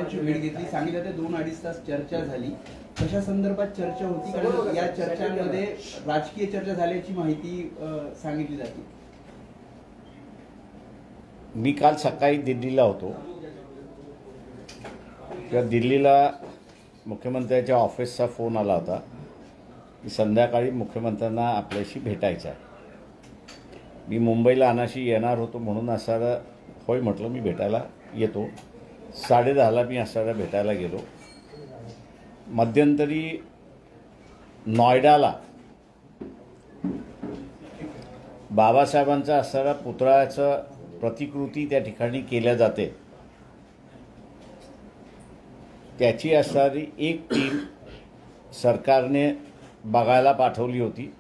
पक्षाची भेट घेतली, सांगितलं ते 2-2.5 तास चर्चा झाली. कशा संदर्भात चर्चा होती, कारण या चर्चांमध्ये राजकीय चर्चा झाल्याची माहिती सांगितली जाते. मी काल सकाळी दिल्लीला होतो. त्या दिल्लीला मुख्यमंत्र्यांच्या ऑफिसचा फोन आला होता की संध्याकाळी मुख्यमंत्र्यांना आपल्याशी भेटायचं आहे. मी मुंबईला अनाशी येणार होतो म्हणून असारा होय म्हटलं, मी भेटायला येतो. 10:30ला मी असारा भेटायला गेलो. मध्यंतरी नॉयडाला बाबासाहेबांचा असणारा पुतळ्याचं प्रतिकृती त्या ठिकाणी केल्या जाते. त्याची असणारी एक टीम सरकारने बघायला पाठवली होती.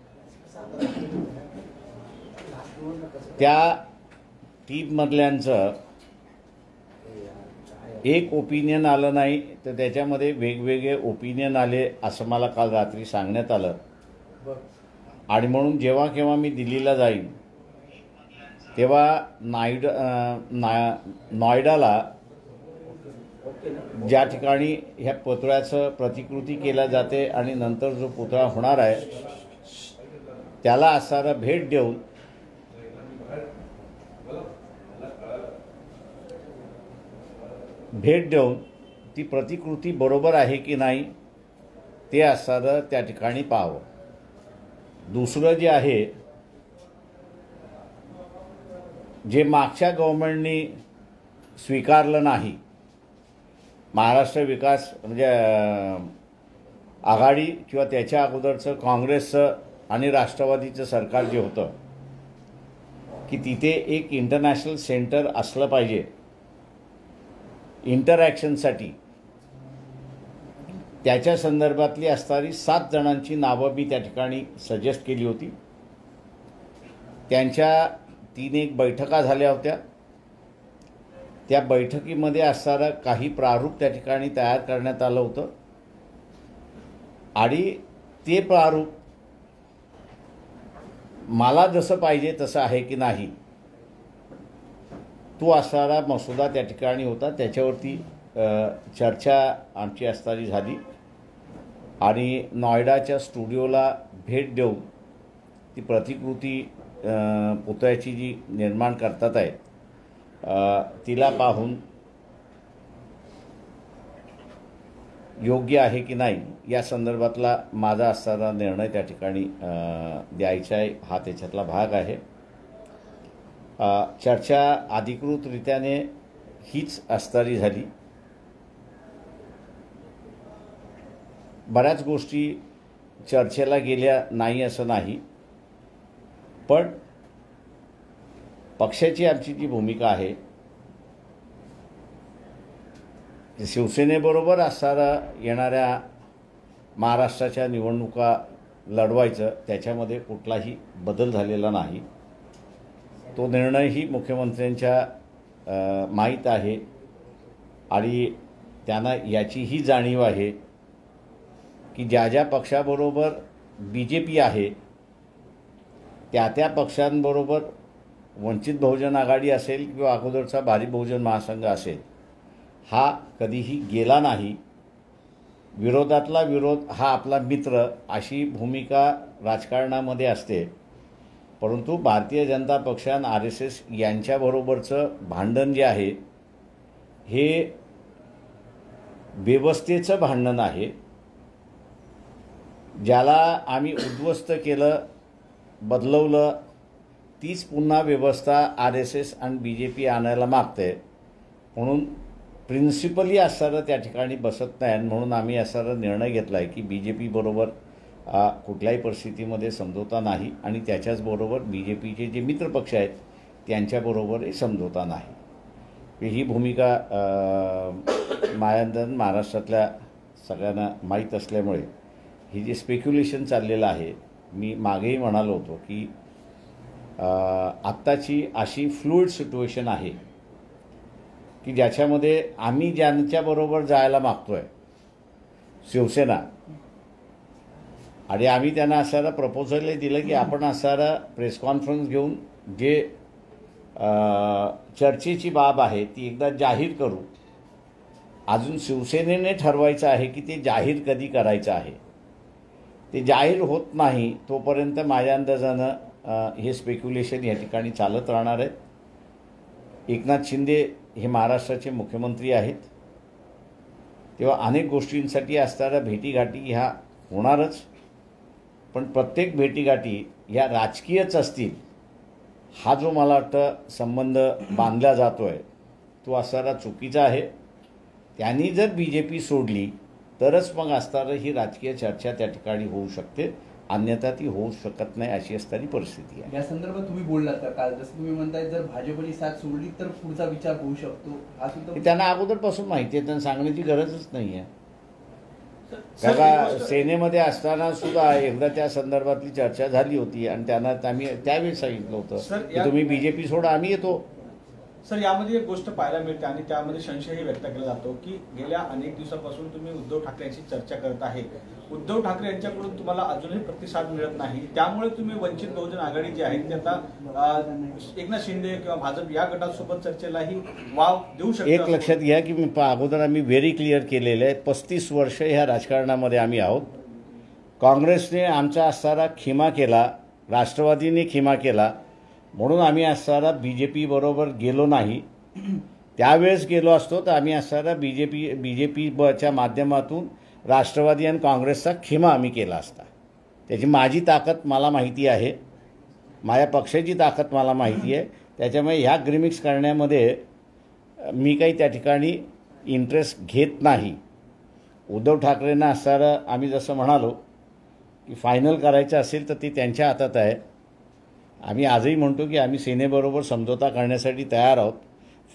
त्या टीममधल्यांचं एक ओपिनियन आलं नाही, तर त्याच्यामध्ये वेगवेगळे ओपिनियन आले असं मला काल रात्री सांगण्यात आलं. आणि म्हणून जेव्हा केव्हा मी दिल्लीला जाईन तेव्हा नॉयडाला ज्या ठिकाणी ह्या पुतळ्याचं प्रतिकृती केल्या जाते आणि नंतर जो पुतळा होणार आहे त्याला असणारा भेट देऊन ती प्रतिकृती बरोबर आहे की नाही ते असणारं त्या ठिकाणी पाहावं. दुसरं जे आहे, जे मागच्या गव्हर्नमेंटनी स्वीकारलं नाही, महाराष्ट्र विकास म्हणजे आघाडी किंवा त्याच्या अगोदरचं काँग्रेसचं आणि राष्ट्रवादीचं सरकार जे होतं की तिथे एक इंटरनॅशनल सेंटर असलं पाहिजे इंटरॅक्शनसाठी, त्याच्या संदर्भातली असणारी 7 जणांची नावं मी त्या ठिकाणी सजेस्ट केली होती. त्यांच्या 3 बैठका झाल्या होत्या. त्या बैठकीमध्ये असणारं काही प्रारूप त्या ठिकाणी तयार करण्यात आलं होतं आणि ते प्रारूप मला जसं पाहिजे तसं आहे की नाही तो असणारा मसुदा त्या ठिकाणी होता. त्याच्यावरती चर्चा आमची असणारी झाली आणि नॉयडाच्या स्टुडिओला भेट देऊन ती प्रतिकृती पुतळ्याची जी निर्माण करतात आहे तिला पाहून योग्य आहे की नाही या संदर्भातला माझा असणारा निर्णय त्या ठिकाणी द्यायचा आहे. हा त्याच्यातला भाग आहे. चर्चा अधिकृतरित्याने हीच असणारी झाली. बऱ्याच गोष्टी चर्चेला गेल्या नाही असं नाही, पण पक्षाची आमची जी भूमिका आहे शिवसेनेबरोबर असणारा येणाऱ्या महाराष्ट्राच्या निवडणुका लढवायचं, त्याच्यामध्ये कुठलाही बदल झालेला नाही. तो निर्णयही मुख्यमंत्र्यांच्या माहीत आहे आणि त्यांना याचीही जाणीव आहे की ज्या ज्या पक्षाबरोबर BJP आहे त्या पक्षांबरोबर वंचित बहुजन आघाडी असेल किंवा अगोदरचा भारिप बहुजन महासंघ असेल हा कधीही गेला नाही. विरोधातला विरोध हा आपला मित्र अशी भूमिका राजकारणामध्ये असते. परंतु भारतीय जनता पक्ष आणि RSS यांच्याबरोबरचं भांडण जे आहे हे व्यवस्थेचं भांडण आहे. ज्याला आम्ही उद्ध्वस्त केलं, बदलवलं, तीच पुन्हा व्यवस्था RSS आणि BJP आणायला मागते. म्हणून प्रिन्सिपली असणारं त्या ठिकाणी बसत नाही. म्हणून आम्ही असा निर्णय घेतला आहे की BJP बरोबर कुठल्याही परिस्थितीमध्ये समझोता नाही आणि त्याच्याचबरोबर BJPचे जे मित्रपक्ष आहेत त्यांच्याबरोबरही समझोता नाही. ही भूमिका महाराष्ट्रातल्या सगळ्यांना माहीत असल्यामुळे ही जे स्पेक्युलेशन चाललेलं आहे, मी मागेही म्हणालो होतो की आत्ताची अशी फ्लुइड सिच्युएशन आहे की ज्याच्यामध्ये आम्ही ज्यांच्याबरोबर जायला मागतोय शिवसेना, आणि आम्ही त्यांना असणारा प्रपोजलही दिलं की आपण असणारा प्रेस कॉन्फरन्स घेऊन जे चर्चेची बाब आहे ती एकदा जाहीर करू अजून शिवसेनेने ठरवायचं आहे की ते जाहीर कधी करायचं आहे. ते जाहीर होत नाही तोपर्यंत माझ्या अंदाजानं हे स्पेक्युलेशन या ठिकाणी चालत राहणार आहेत. एकनाथ शिंदे हे महाराष्ट्राचे मुख्यमंत्री आहेत, तेव्हा अनेक गोष्टींसाठी असणाऱ्या भेटीगाठी ह्या होणारच. पण प्रत्येक भेटीगाठी ह्या राजकीयच असतील हा जो मला वाटतं संबंध बांधला जातो आहे तो असणारा चुकीचा आहे. त्यांनी जर BJP सोडली तरच मग असणारं ही राजकीय चर्चा त्या ठिकाणी होऊ शकते, अन्यथा ती होऊ शकत नाही अशी असणारी परिस्थिती आहे. या संदर्भात तुम्ही बोललात का काल, जसं तुम्ही म्हणताय जर भाजपने साथ सोडली तर पुढचा विचार होऊ शकतो, हा सुद्धा त्यांना अगोदरपासून माहिती आहे, त्यांना सांगण्याची गरजच नाही आहे. त्याला सेनेमध्ये असताना सुद्धा एकदा त्या संदर्भातली चर्चा झाली होती आणि त्यांना आम्ही त्यावेळेस सांगितलं होतं की तुम्ही BJP सोडा, आम्ही येतो. सर, यामध्ये एक गोष्ट पाहायला मिळते आणि त्यामध्ये संशयही व्यक्त केला जातो की गेल्या अनेक दिवसापासून तुम्ही उद्धव ठाकरे यांची चर्चा करत आहे. उद्धव ठाकरे यांच्याकडून तुम्हाला अजूनही प्रतिसाद मिळत नाही, त्यामुळे तुम्ही वंचित बहुजन आघाडी जी आहे ती आता एकनाथ शिंदे किंवा भाजप या गटासोबत चर्चेलाही वाव देऊ शकते. एक लक्षात घ्या की मी अगोदर आम्ही व्हेरी क्लिअर केलेलं आहे, 35 वर्ष ह्या राजकारणामध्ये आम्ही आहोत. काँग्रेसने आमचा असणारा खिमा केला, राष्ट्रवादीने खिमा केला, म्हणून आम्ही असणारा BJP बरोबर गेलो नाही. त्यावेळेस गेलो असतो तर आम्ही असणारा BJPच्या माध्यमातून राष्ट्रवादी आणि काँग्रेसचा खिमा आम्ही केला असता. त्याची माझी ताकद मला माहिती आहे, माझ्या पक्षाची ताकद मला माहिती आहे. त्याच्यामुळे ह्या ग्रिमिक्स करण्यामध्ये मी काही त्या ठिकाणी इंटरेस्ट घेत नाही. उद्धव ठाकरेंना असणारं आम्ही जसं म्हणालो की फायनल करायचं असेल तर ते त्यांच्या हातात आहे. आम्ही आजही म्हणतो की आम्ही सेनेबरोबर समझोता करण्यासाठी तयार आहोत.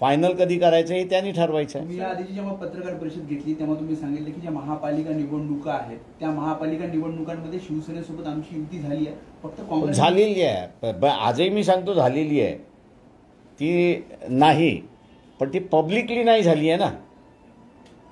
फायनल कधी करायचं हे त्यांनी ठरवायचं आहे. तुम्ही या आधीची जेव्हा पत्रकार परिषद घेतली तेव्हा तुम्ही सांगितलं की ज्या महापालिका निवडणुका आहेत त्या महापालिका निवडणुकांमध्ये शिवसेनेसोबत आमची युती झाली आहे, फक्त काँग्रेस झालेली आहे. आजही मी सांगतो झालेली आहे ती नाही, पण ती पब्लिकली नाही झाली आहे ना.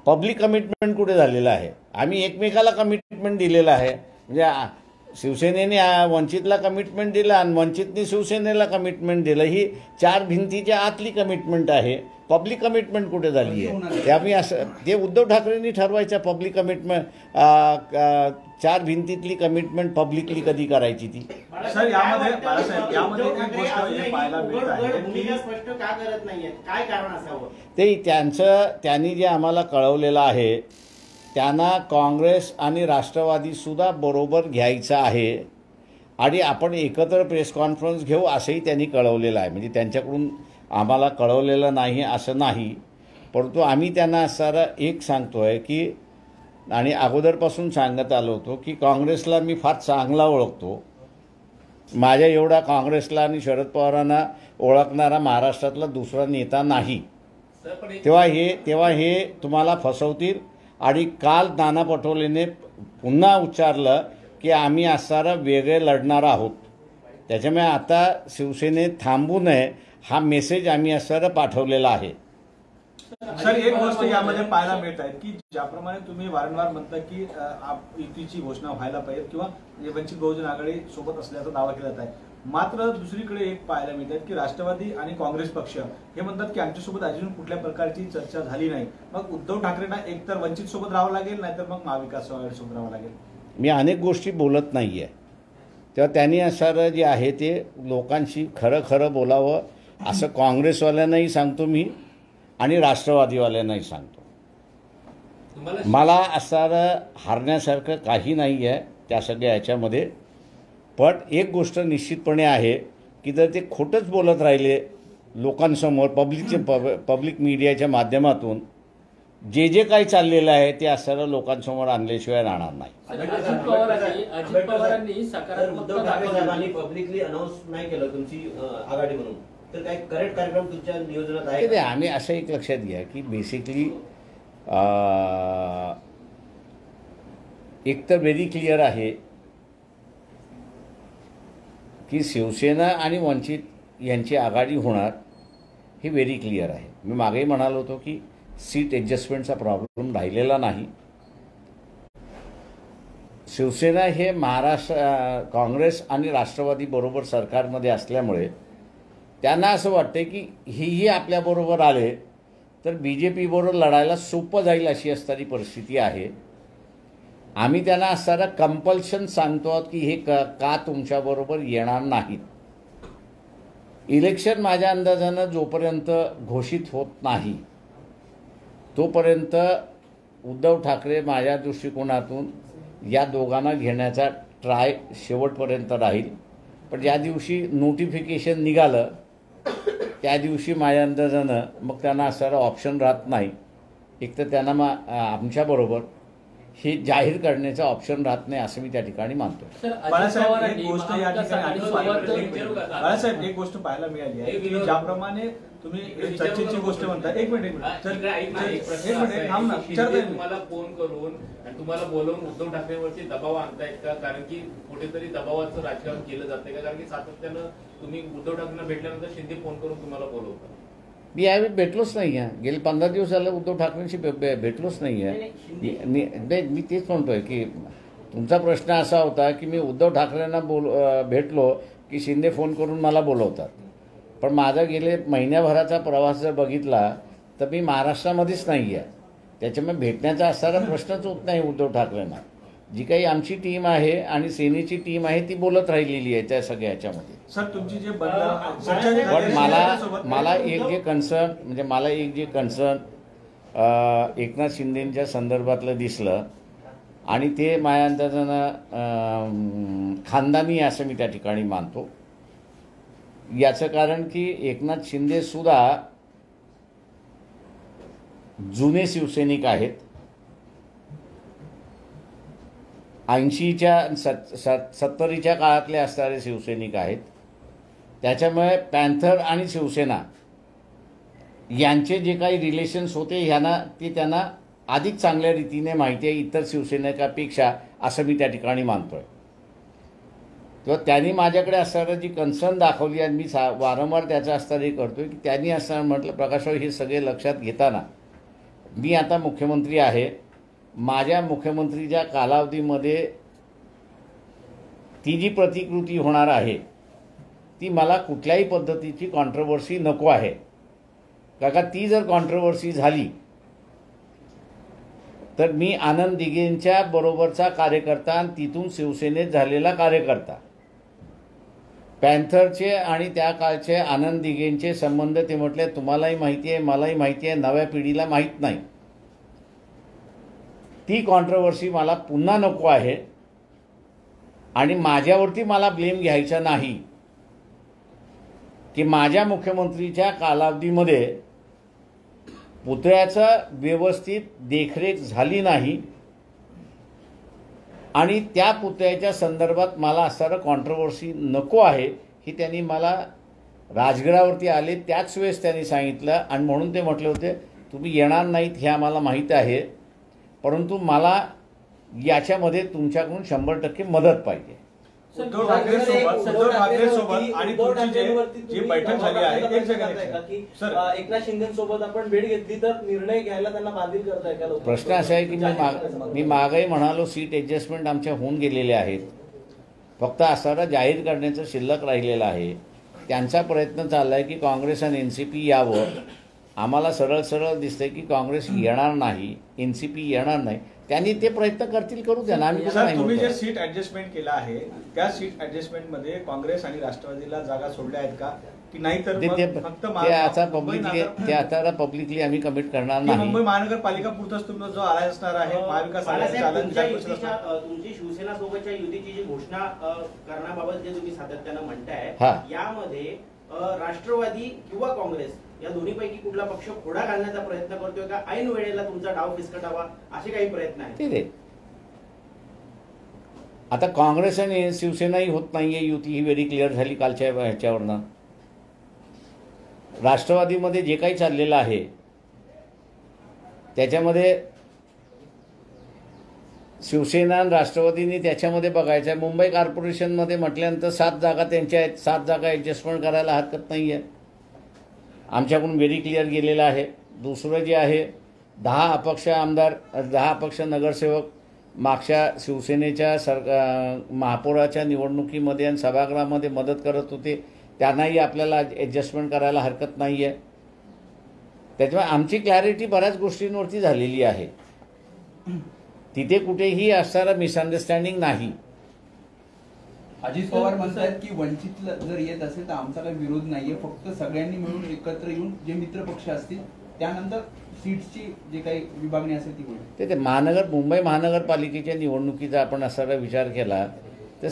पब्लिक कमिटमेंट कुठे झालेलं आहे? आम्ही एकमेकाला कमिटमेंट दिलेलं आहे. म्हणजे शिवसेनेने वंचितला कमिटमेंट दिलं आणि वंचितने शिवसेनेला कमिटमेंट दिलं. ही 4 भिंतीच्या आतली कमिटमेंट आहे, पब्लिक कमिटमेंट कुठे झाली आहे? ते आम्ही असं ते उद्धव ठाकरेंनी ठरवायचं. पब्लिक कमिटमेंट 4 भिंतीतली कमिटमेंट पब्लिकली कधी करायची ती. सर, यामध्ये एक गोष्ट पाहायला मिळत आहे, स्पष्ट का करत नाहीये, काय कारण असावं? ते त्यांनी जे आम्हाला कळवलेलं आहे त्यांना काँग्रेस आणि राष्ट्रवादीसुद्धा बरोबर घ्यायचं आहे आणि आपण एकत्र प्रेस कॉन्फरन्स घेऊ असंही त्यांनी कळवलेलं आहे. म्हणजे त्यांच्याकडून आम्हाला कळवलेलं नाही असं नाही, परंतु आम्ही त्यांना असणारा एक सांगतो आहे की आणि अगोदरपासून सांगत आलो होतो की काँग्रेसला मी फार चांगला ओळखतो. माझ्या एवढा काँग्रेसला आणि शरद पवारांना ओळखणारा महाराष्ट्रातला दुसरा नेता नाही. तेव्हा हे तुम्हाला फसवतील. आणि काल नाना पटोलेने पुन्हा उच्चारलं की आम्ही असणारा वेगळे लढणार आहोत. त्याच्यामुळे आता शिवसेनेत थांबू नये हा मेसेज आम्ही असणारा पाठवलेला आहे. सर, एक गोष्ट यामध्ये पाहायला मिळत आहे की ज्याप्रमाणे तुम्ही वारंवार म्हणता की युतीची घोषणा व्हायला पाहिजे किंवा वंचित बहुजन आघाडी सोबत असल्याचा दावा केला जात आहे, मात्र दुसरीकडे एक पाहायला मिळत आहे की राष्ट्रवादी आणि काँग्रेस पक्ष हे म्हणतात की आमच्यासोबत अजून कुठल्या प्रकारची चर्चा झाली नाही. मग उद्धव ठाकरेंना एकतर वंचित सोबत राहावं लागेल, नाहीतर मग महाविकास आघाडी सोबत राहावं लागेल. मी अनेक गोष्टी बोलत नाही आहे, तेव्हा त्यांनी असणारं जे आहे ते लोकांशी खरं बोलावं असं काँग्रेसवाल्यांनाही सांगतो मी आणि राष्ट्रवादीवाल्यांनाही सांगतो. मला असणारं हारण्यासारखं काही नाही आहे त्या सगळ्या याच्यामध्ये. पण एक गोष्ट निश्चितपणे आहे की जर ते खोटंच बोलत राहिले लोकांसमोर पब्लिक मीडियाच्या माध्यमातून जे काही चाललेलं आहे ते असणारं लोकांसमोर आणल्याशिवाय राहणार नाही. अजित पवारांनी उद्धव ठाकरे साहेबांनी पब्लिकली अनाऊन्स नाही केलं तुमची आघाडी म्हणून, तर काही करेक्ट कार्यक्रम तुमच्या नियोजनात आहे? आम्ही असं एक लक्षात घ्या की बेसिकली एक तर व्हेरी क्लिअर आहे की शिवसेना आणि वंचित यांची आघाडी होणार हे व्हेरी क्लिअर आहे. मी मागेही म्हणालो होतो की सीट ॲडजस्टमेंटचा प्रॉब्लेम राहिलेला नाही. शिवसेना हे काँग्रेस आणि राष्ट्रवादी बरोबर सरकारमध्ये असल्यामुळे त्यांना असं वाटतं की हेही आपल्याबरोबर आले तर BJP बरोबर लढायला सोपं जाईल अशी असणारी परिस्थिती आहे. आम्ही त्यांना असणारा कंपल्शन सांगतो आहोत की हे का तुमच्याबरोबर येणार नाहीत. इलेक्शन माझ्या अंदाजानं जोपर्यंत घोषित होत नाही तोपर्यंत उद्धव ठाकरे माझ्या दृष्टिकोनातून या दोघांना घेण्याचा ट्राय शेवटपर्यंत राहील. पण ज्या दिवशी नोटिफिकेशन निघालं त्या दिवशी माझ्या अंदाजानं मग त्यांना असणारा ऑप्शन राहत नाही. एक तर त्यांना आमच्याबरोबर हे जाहीर करण्याचा ऑप्शन राहत नाही असं मी त्या ठिकाणी मानतो. बाळासाहेब एक गोष्ट या ठिकाणी बाळासाहेब एक गोष्ट पाहायला मिळाली आहे की ज्याप्रमाणे तुम्ही चर्चेची गोष्ट म्हणता. एक मिनिट थांब ना. तुम्हाला फोन करून आणि तुम्हाला बोलवून उद्धव ठाकरेवरती दबाव आणतायत का? कारण की कुठेतरी दबावाचं राजकारण केलं जातंय का? कारण की सातत्यानं तुम्ही उद्धव ठाकरेंना भेटल्यानंतर शिंदे फोन करून तुम्हाला बोलवतात. मी यावेळी भेटलोच नाही आहे. गेले 15 दिवस झालं उद्धव ठाकरेंशी भेटलोच नाही आहे. मी तेच म्हणतोय की तुमचा प्रश्न असा होता की मी उद्धव ठाकरेंना भेटलो की शिंदे फोन करून मला बोलवतात. पण माझा गेले महिन्याभराचा प्रवास जर बघितला तर मी महाराष्ट्रामध्येच नाही आहे. त्याच्यामुळे भेटण्याचा असणारा प्रश्नच होत नाही उद्धव ठाकरेंना. जी काही आमची टीम आहे आणि सेनेची टीम आहे ती बोलत राहिलेली आहे त्या सगळ्या ह्याच्यामध्ये. सर तुमची जे पण मला एक जे कन्सर्न एकनाथ शिंदेंच्या संदर्भातलं दिसलं आणि ते माझ्या अंदाजानं खानदानी असं मी त्या ठिकाणी मानतो. याचं कारण की एकनाथ शिंदे सुद्धा जुने शिवसैनिक आहेत. 80च्या 70च्या काळातले असणारे शिवसैनिक आहेत. त्याच्यामुळे पॅन्थर आणि शिवसेना यांचे जे काही रिलेशन्स होते त्यांना अधिक चांगल्या रीतीने माहिती आहे इतर शिवसैनिकापेक्षा असं मी त्या ठिकाणी मानतो आहे. तेव्हा त्यांनी माझ्याकडे असणारं जी कन्सर्न दाखवली आणि मी वारंवार त्याचा असणारे करतो की त्यांनी असताना म्हटलं प्रकाशराव हे सगळे लक्षात घेताना मी आता मुख्यमंत्री आहे. माझ्या मुख्यमंत्रीच्या कालावधीमध्ये ती जी प्रतिकृती होणार आहे ती मला कुठल्याही पद्धतीची कॉन्ट्रोवर्सी नको आहे. का ती जर कॉन्ट्रोवर्सी झाली तर मी आनंद दिघेंच्या बरोबरचा कार्यकर्ता आणि तिथून शिवसेनेत झालेला कार्यकर्ता. पॅन्थरचे आणि त्या काळचे आनंद दिघेंचे संबंध ते म्हटले तुम्हालाही माहिती आहे मलाही माहिती आहे नव्या पिढीला माहीत नाही. ती कॉन्ट्रोवर्सी मला पुन्हा नको आहे आणि माझ्यावरती मला ब्लेम घ्यायचा नाही की माझ्या मुख्यमंत्रीच्या कालावधीमध्ये पुतळ्याचं व्यवस्थित देखरेख झाली नाही आणि त्या पुतळ्याच्या संदर्भात मला असणारं कॉन्ट्रोवर्सी नको आहे ही त्यांनी मला राजगडावरती आले त्याच वेळेस त्यांनी सांगितलं. आणि म्हणून ते म्हटले होते तुम्ही येणार नाहीत हे आम्हाला माहीत आहे परंतु मला याच्यामध्ये तुमच्याकडून 100% मदत पाहिजे. उद्धव ठाकरे सोबत आणि तुमची जी बैठक झाली आहे एक जगात एकनाथ शिंदेसोबत आपण भेट घेतली तर निर्णय घ्यायला त्यांना बांधील करताय का? प्रश्न असा आहे की मी मागही म्हणालो सीट ॲडजस्टमेंट आमच्या होऊन गेलेल्या आहेत. फक्त असणारा जाहीर करण्याचं शिल्लक राहिलेलं आहे. त्यांचा प्रयत्न चालला आहे की काँग्रेस आणि NCP यावं. आम्हाला सरळ सरळ दिसतंय की काँग्रेस येणार नाही NCP येणार नाही. त्यांनी ते प्रयत्न करतील करू द्या ना. आम्ही तुम्ही जे सीट ऍडजस्टमेंट केलं आहे त्या सीट ऍडजस्टमेंट मध्ये काँग्रेस आणि राष्ट्रवादीला जागा सोडल्या आहेत का की नाही? तर फक्त ते आता पब्लिकली आम्ही कमिट करणार नाही. मुंबई महानगरपालिका पुरताच तुमचा जो आलाय असणार आहे महाविकास तुमची शिवसेना सोबतच्या युतीची जी घोषणा करण्याबाबत जे तुम्ही सातत्यानं म्हणताय यामध्ये राष्ट्रवादी किंवा काँग्रेस या दोन्हीपैकी कुठला पक्ष खोडा घालण्याचा प्रयत्न करतोय का? ऐन वेळेला तुमचा डाव फिसकटावा असे काही प्रयत्न आहेत? आता काँग्रेस आणि शिवसेनाही होत नाहीये युती ही व्हेरी क्लिअर झाली कालच्या ह्याच्यावरनं. राष्ट्रवादीमध्ये जे काही चाललेलं आहे त्याच्यामध्ये शिवसेना आणि राष्ट्रवादीने त्याच्यामध्ये बघायचं आहे. मुंबई कॉर्पोरेशनमध्ये म्हटल्यानंतर 7 जागा त्यांच्या आहेत. 7 जागा ॲडजस्टमेंट करायला हरकत नाही आहे. आमच्याकडून व्हेरी क्लिअर गेलेलं आहे. दुसरं जे आहे 10 अपक्ष आमदार 10 अपक्ष नगरसेवक मागच्या शिवसेनेच्या महापौराच्या निवडणुकीमध्ये आणि सभागृहामध्ये मदत करत होते. त्यांनाही आपल्याला ॲडजस्टमेंट करायला हरकत नाही आहे. त्याच्यामुळे आमची क्लॅरिटी बऱ्याच गोष्टींवरती झालेली आहे. तिथे कुठेही असणारं मिसअंडरस्टँडिंग नाही. अजित पवार म्हणतात की वंचितला जर येत असेल तर आमचा काही विरोध नाहीये, फक्त सगळ्यांनी मिळून एकत्र येऊन जे मित्र पक्ष असतील त्यानंतर सीट्सची जे काही विभागणी असेल ती होईल. ते मुंबई महानगरपालिकेच्या निवडणुकीचा आपण असा विचार केला तर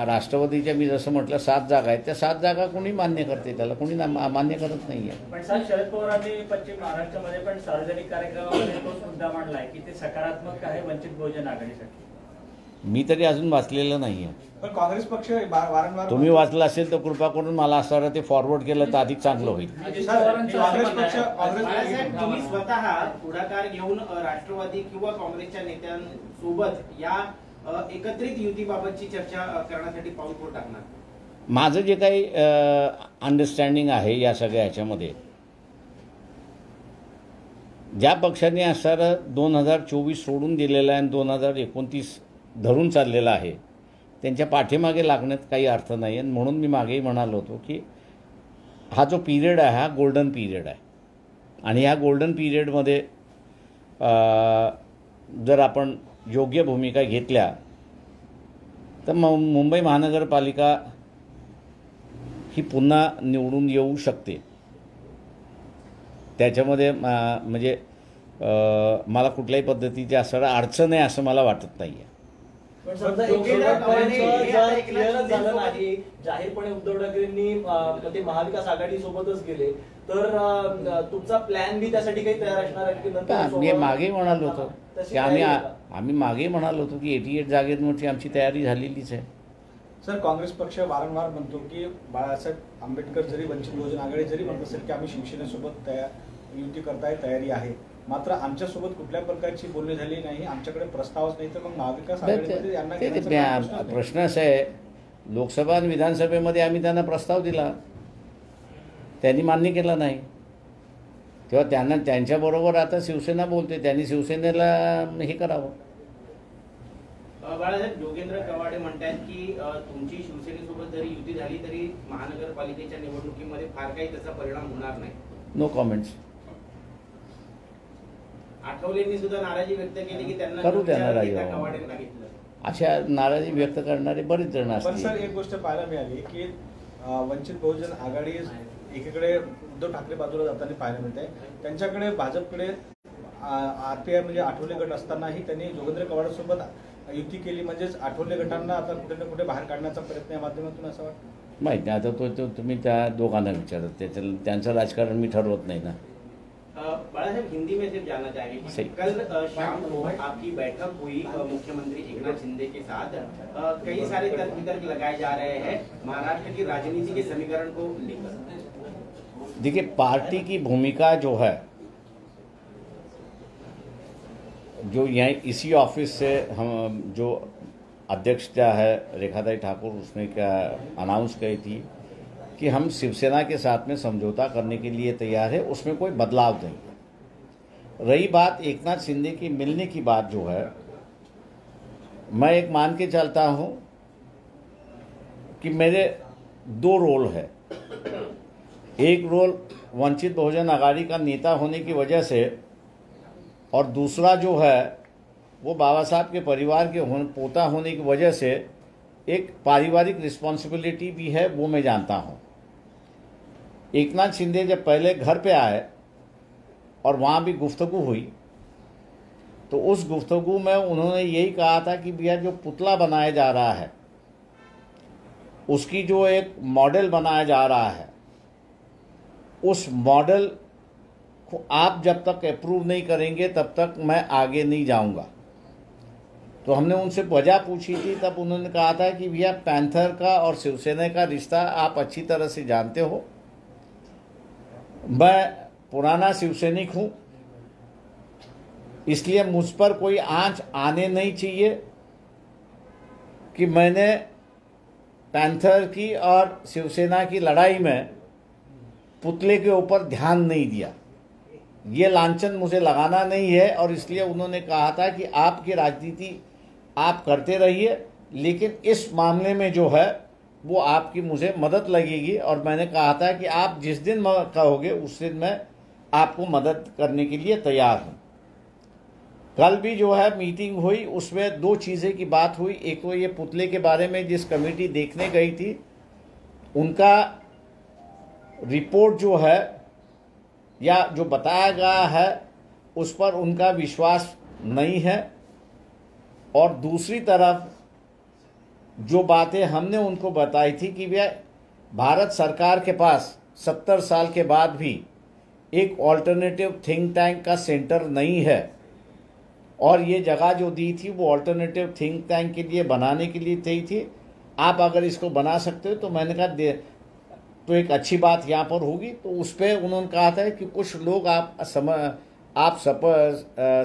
राष्ट्रवादीच्या मी जसं म्हटलं 7 जागा आहेत, त्या 7 जागा कोणी मान्य करते, त्याला कोणी मान्य करत नाही आहे. पण साहेब, शरद पवारांनी पश्चिम महाराष्ट्रामध्ये पण सार्वजनिक कार्यक्रमामध्ये तोच मुद्दा मांडलाय की ते सकारात्मक आहे वंचित बहुजन आघाडीसाठी. मी तरी अजून वाचलेलं नाही आहे. पण काँग्रेस पक्ष वारंवार तुम्ही वाचलं असेल तर कृपा करून मला असणारं ते फॉरवर्ड केलं तर अधिक चांगलं होईल. बाळासाहेब, तुम्ही स्वतः पुढाकार घेऊन राष्ट्रवादी किंवा काँग्रेसच्या नेत्यांसोबत या एकत्रित युतीबाबतची चर्चा करण्यासाठी पाऊल टाकणार? माझं जे काही अंडरस्टँडिंग आहे या सगळ्या ह्याच्यामध्ये, ज्या पक्षाने असणारं 2024 सोडून दिलेलं आहे आणि 2029 धरून चाललेलं आहे त्यांच्या पाठीमागे लागण्यात काही अर्थ नाही. आणि म्हणून मी मागेही म्हणालो होतो की हा जो पिरियड आहे हा गोल्डन पिरियड आहे आणि ह्या गोल्डन पिरियडमध्ये जर आपण योग्य भूमिका घेतल्या तर मुंबई महानगरपालिका ही पुन्हा निवडून येऊ शकते. त्याच्यामध्ये म्हणजे मला कुठल्याही पद्धतीची असणारं अडचण आहे असं मला वाटत नाही आहे. पण समजा झालं नाही, जाहीरपणे उद्धव ठाकरेंनी ते महाविकास आघाडी सोबतच गेले तर तुमचा प्लॅन बी त्यासाठी काही तयार असणार आहे की नंतर? मी मागेही म्हणालो होतो की आम्ही मागेही म्हणालो होतो की 88 जागेवरची आमची तयारी झालेलीच आहे. सर, काँग्रेस पक्ष वारंवार म्हणतो की बाळासाहेब आंबेडकर जरी वंचित बहुजन आघाडी जरी म्हणत असेल की आम्ही शिवसेनेसोबत युती करताय तयारी आहे, मात्र आमच्यासोबत कुठल्या प्रकारची बोलणी झाली नाही, आमच्याकडे प्रस्तावच नाही, तर मग महाविकास आघाडीमध्ये यांना प्रश्न असा आहे, लोकसभा आणि विधानसभेमध्ये आम्ही त्यांना प्रस्ताव दिला, त्यांनी मान्य केला नाही, तेव्हा त्यांच्याबरोबर आता शिवसेना बोलते, त्यांनी शिवसेनेला हे करावं. बाळासाहेब, योगेंद्र कवाडे म्हणतात की तुमची शिवसेनेसोबत जरी युती झाली तरी महानगरपालिकेच्या निवडणुकीमध्ये फार काही त्याचा परिणाम होणार नाही. No comments. आठवलेंनी सुद्धा नाराजी व्यक्त केली की त्यांना करू द्या नाराजी. कवाडेंना घेतलं. अशा नाराजी व्यक्त करणारे बरेच जण पण सर, असतील. एक गोष्ट पाहायला मिळाली की वंचित बहुजन आघाडी एकीकडे उद्धव ठाकरे बाजूला जाताना पाहायला मिळते, त्यांच्याकडे भाजपकडे आरपीआय म्हणजे आठवले गट असतानाही त्यांनी जोगेंद्र कवाडेसोबत युती केली, म्हणजेच आठवले गटांना आता कुठे ना कुठे बाहेर काढण्याचा प्रयत्न या माध्यमातून असं वाटतं? माहिती नाही, आता तो तुम्ही त्या दोघांना विचारत, त्यांचं राजकारण मी ठरवत नाही ना. बाळासाहेब, हिंदी में सिर्फ जानना चाहेंगे, कल शाम को आपकी बैठक हुई मुख्यमंत्री एकनाथ शिंदे के साथ, कई सारे तर्क वितर्क लगाए जा रहे हैं महाराष्ट्र की राजनीति के समीकरण को लेकर. देखिए, पार्टी की भूमिका जो है, जो यहाँ इसी ऑफिस से हम जो अध्यक्षता है रेखाताई ठाकुर, उसने क्या अनाउंस की थी कि हम शिवसेना के साथ में समझौता करने के लिए तैयार है, उसमें कोई बदलाव नहीं है. रही बात एकनाथ शिंदे की मिलने की बात जो है, मैं एक मान के चलता हूं कि मेरे 2 रोल है. एक रोल वंचित बहुजन आघाड़ी का नेता होने की वजह से, और दूसरा जो है वो बाबा साहब के परिवार के पोता होने की वजह से एक पारिवारिक रिस्पॉन्सिबिलिटी भी है, वो मैं जानता हूँ. एकनाथ शिंदे जब पहले घर पे आए और वहाँ भी गुफ्तगू हुई, तो उस गुफ्तगू में उन्होंने यही कहा था कि भैया जो पुतला बनाया जा रहा है, उसकी जो एक मॉडल बनाया जा रहा है, उस मॉडल को आप जब तक अप्रूव नहीं करेंगे तब तक मैं आगे नहीं जाऊंगा. तो हमने उनसे वजह पूछी थी, तब उन्होंने कहा था कि भैया पैंथर का और शिवसेना का रिश्ता आप अच्छी तरह से जानते हो, मैं पुराना शिवसैनिक हूं, इसलिए मुझ पर कोई आंच आने नहीं चाहिए कि मैंने पैंथर की और शिवसेना की लड़ाई में पुतले के ऊपर ध्यान नहीं दिया. ये लांछन मुझे लगाना नहीं है, और इसलिए उन्होंने कहा था कि आपकी राजनीति आप करते रहिए, लेकिन इस मामले में जो है वो आपकी मुझे मदद लगेगी. और मैंने कहा था कि आप जिस दिन कहोगे उस दिन मैं आपको मदद करने के लिए तैयार हूँ। कल भी जो है मीटिंग हुई, उसमें दो चीज़ें की बात हुई। एक तो ये पुतले के बारे में जिस कमेटी देखने गई थी उनका रिपोर्ट जो है या जो बताया गया है उस पर उनका विश्वास नहीं है, और दूसरी तरफ जो बातें हमने उनको बताई थी कि वह भारत सरकार के पास 70 साल के बाद भी एक ऑल्टरनेटिव थिंक टैंक का सेंटर नहीं है, और ये जगह जो दी थी वो ऑल्टरनेटिव थिंक टैंक के लिए बनाने के लिए दी थी। आप अगर इसको बना सकते हो तो मैंने कहा तो एक अच्छी बात यहाँ पर होगी। तो उस पर उन्होंने कहा था कि कुछ लोग आप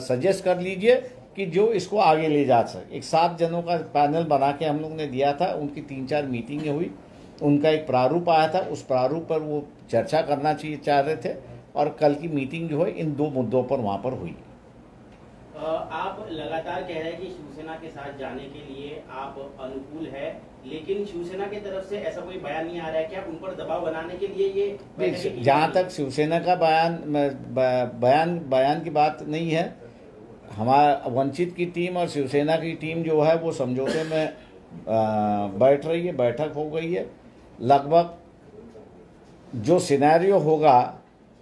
सजेस्ट कर लीजिए कि जो इसको आगे ले जा सके। एक 7 जनों का पैनल बना के हम लोग ने दिया था, उनकी 3-4 मीटिंगें हुई, उनका एक प्रारूप आया था, उस प्रारूप पर वो चर्चा करना चाह रहे थे, और कल की मीटिंग जो है इन 2 मुद्दों पर वहाँ पर हुई। आप लगातार कह रहे हैं कि शिवसेना के साथ जाने के लिए आप अनुकूल है, लेकिन शिवसेना की तरफ से ऐसा कोई बयान नहीं आ रहा है कि आप उन पर दबाव बनाने के लिए ये जहाँ तक शिवसेना का बयान की बात नहीं है, हमारा वंचित की टीम और शिवसेना की टीम जो है वो समझौते में बैठ रही है, बैठक हो गई है। लगभग जो सिनेरियो होगा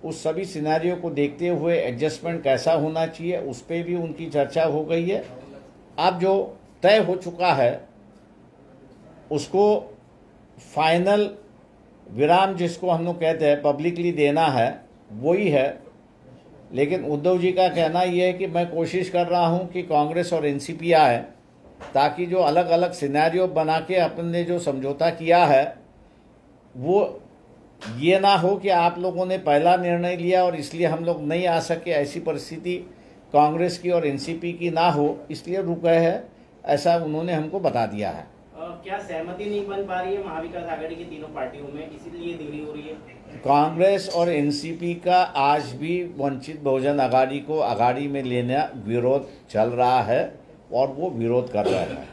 उस सभी सिनेरियो को देखते हुए एडजस्टमेंट कैसा होना चाहिए उस पर भी उनकी चर्चा हो गई है। अब जो तय हो चुका है उसको फाइनल विराम जिसको हम लोग कहते हैं पब्लिकली देना है वही है। लेकिन उद्धव जी का कहना यह है कि मैं कोशिश कर रहा हूं कि कांग्रेस और एनसीपी आए, ताकि जो अलग अलग सिनेरियो बना के अपने जो समझौता किया है वो ये ना हो कि आप लोगों ने पहला निर्णय लिया और इसलिए हम लोग नहीं आ सके, ऐसी परिस्थिति कांग्रेस की और एनसीपी की ना हो, इसलिए रुक गए हैं, ऐसा उन्होंने हमको बता दिया है। क्या सहमति नहीं बन पा रही है महाविकास आघाड़ी की तीनों पार्टियों में, इसीलिए देरी हो रही है? कांग्रेस और एनसीपी का आज भी वंचित बहुजन आघाड़ी को आघाड़ी में लेना विरोध चल रहा है और वो विरोध कर रहा है।